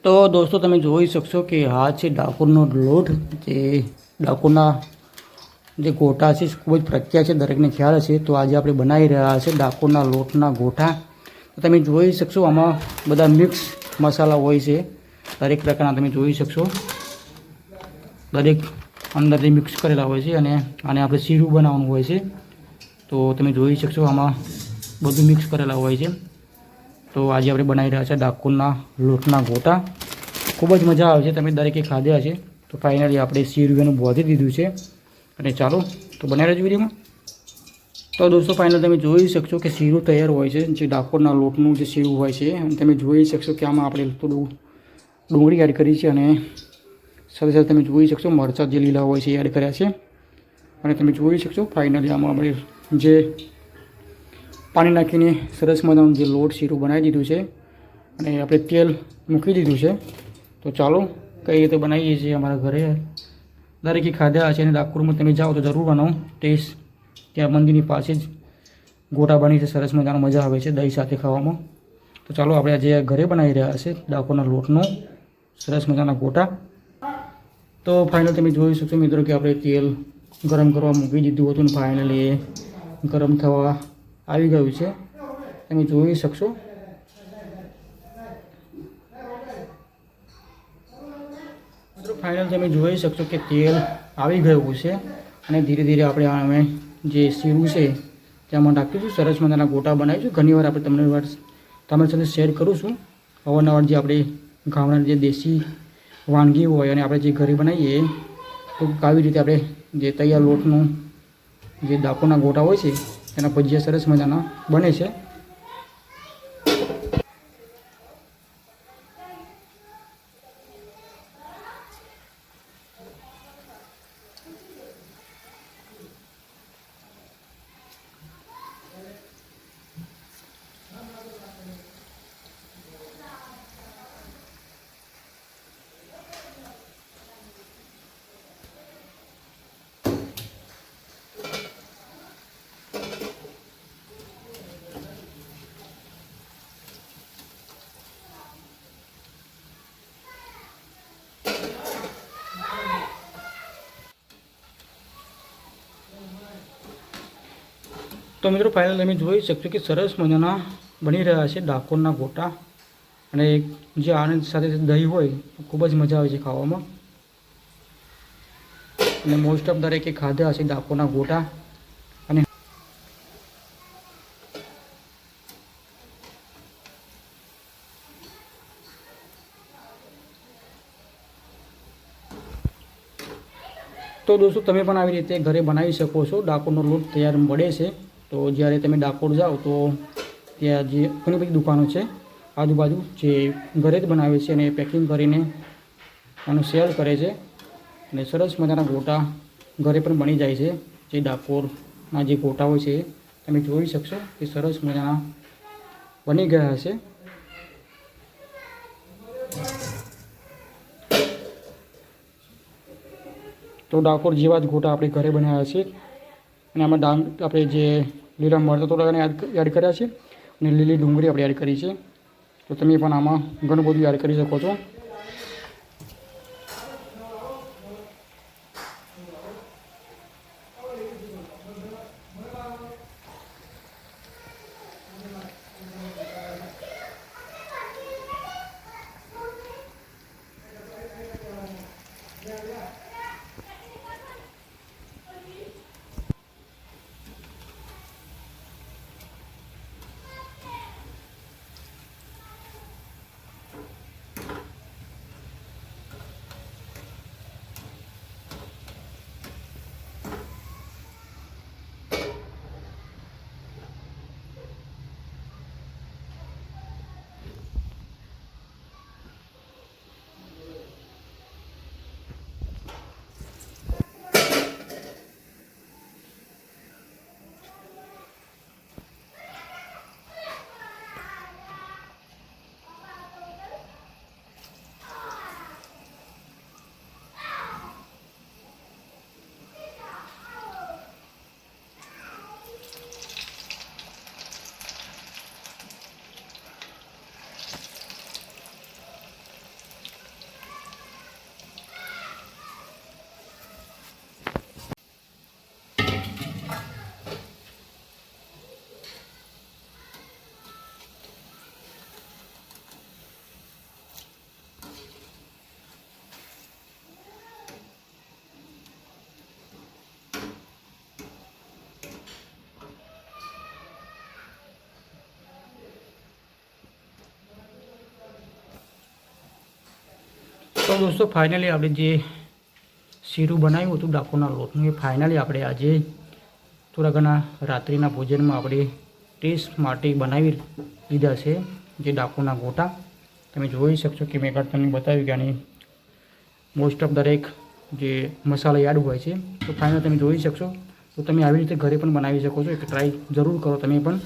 તો દોસ્તો તમે જોઈ શકશો કે આ છે ડાકોરનો લોટ, જે ડાકોરના જે ગોટા છે ખૂબ જ પ્રખ્યાત છે, દરેકને ખ્યાલ હશે. તો આજે આપણે બનાવી રહ્યા છે ડાકોરના લોટના ગોટા. તો તમે જોઈ શકશો આમાં બધા મિક્સ મસાલા હોય છે, દરેક પ્રકારના તમે જોઈ શકશો, દરેક અંદરથી મિક્સ કરેલા હોય છે. અને આને આપણે શીરું બનાવવાનું હોય છે. તો તમે જોઈ શકશો આમાં બધું મિક્સ કરેલા હોય છે. તો આજે આપણે બનાવી રહ્યા છે ડાકોરના લોટના ગોટા. ખૂબ જ મજા આવે છે, તમે દરેકે ખાધા હશે. તો ફાઇનલી આપણે શીરું બોધી દીધું છે. અને ચાલો તો બનાવી રહેજો વિડીયોમાં. તો દોસ્તો ફાઇનલ તમે જોઈ શકશો કે શીરું તૈયાર હોય છે, જે ડાકોરના લોટનું જે શીરું હોય છે. અને તમે જોઈ શકશો કે આમાં આપણે થોડું ડુંગળી એડ કરી છે, અને સાથે સાથે તમે જોઈ શકશો મરચાં જે લીલા હોય છે એ એડ કર્યા છે. અને તમે જોઈ શકશો ફાઇનલી આમાં આપણે જે પાણી નાખીને સરસ મજાનું જે લોટ શીરું બનાવી દીધું છે, અને આપણે તેલ મૂકી દીધું છે. તો ચાલો કઈ રીતે બનાવીએ છીએ અમારા ઘરે, દરેકે ખાધા હશે. અને ડાકોરમાં તમે જાઓ તો જરૂર બનાવો ટેસ્ટ, ત્યાં મંદિરની પાસે જ ગોટા બની છે, સરસ મજાનો મજા આવે છે દહીં સાથે ખાવામાં. તો ચાલો આપણે આજે ઘરે બનાવી રહ્યા છે ડાકોરના લોટનો સરસ મજાના ગોટા. તો ફાઇનલ તમે જોઈ શકશો મિત્રો કે આપણે તેલ ગરમ કરવા મૂકી દીધું હતું, ને ફાઇનલી એ ગરમ થવા આવી ગયું છે, તમે જોઈ શકશો. મિત્રો ફાઇનલ તમે જોઈ શકશો કે તેલ આવી ગયું છે, અને ધીરે ધીરે આપણે અમે જે શીરું છે તેમાં નાખીશું, સરસ મજાના ગોટા બનાવીશું. ઘણીવાર આપણે તમારી સાથે શેર કરું છું અવારનવાર જે આપણે ગામડાની જે દેશી વાનગી હોય અને આપણે જે ઘરે બનાવીએ, તો આવી રીતે આપણે જે તૈયાર લોટનું જે ડાકોરના ગોટા હોય છે એના ભજીયા સરસ મજાના બને છે. તો મિત્રો ફાઇનલ તમે જોઈ શકશો કે સરસ મજાના બની રહ્યા છે ડાકોરના ગોટા. અને જે આનંદ સાથે દહીં હોય તો ખૂબ જ મજા આવે છે ખાવામાં. અને મોસ્ટ ઓફ દરેકે ખાધા હશે ડાકોરના ગોટા. અને તો દોસ્તો તમે પણ આવી રીતે ઘરે બનાવી શકો છો. ડાકોરનો લોટ તૈયાર મળે છે. તો જ્યારે તમે ડાકોર જાઓ તો ત્યાં જે ઘણી બધી દુકાનો છે આજુબાજુ, જે ઘરે જ બનાવે છે અને પેકિંગ કરીને આનું સેલ કરે છે. અને સરસ મજાના ગોટા ઘરે પણ બની જાય છે. જે ડાકોરના જે ગોટા હોય છે તમે જોઈ શકશો કે સરસ મજાના બની ગયા હશે. તો ડાકોર જેવા જ ગોટા આપણે ઘરે બનાવ્યા છે. અને આમાં આપણે જે લીલા મરચાં થોડા એડ કર્યા છે, અને લીલી ડુંગળી આપણે એડ કરી છે. તો તમે પણ આમાં ઘણું બધું એડ કરી શકો છો. તો દોસ્તો ફાઇનલી આપણે જે શીરું બનાવ્યું હતું ડાકોરના લોટનું એ ફાઇનલી આપણે આજે થોડા ઘણા રાત્રિના ભોજનમાં આપણે ટેસ્ટ માટે બનાવી લીધા છે જે ડાકોરના ગોટા. તમે જોઈ શકશો કે મેં આગળ તમને બતાવ્યું કે આની મોસ્ટ ઓફ દરેક જે મસાલા યાદ હોય છે. તો ફાઇનલ તમે જોઈ શકશો. તો તમે આવી રીતે ઘરે પણ બનાવી શકો છો. એક ટ્રાય જરૂર કરો તમે પણ.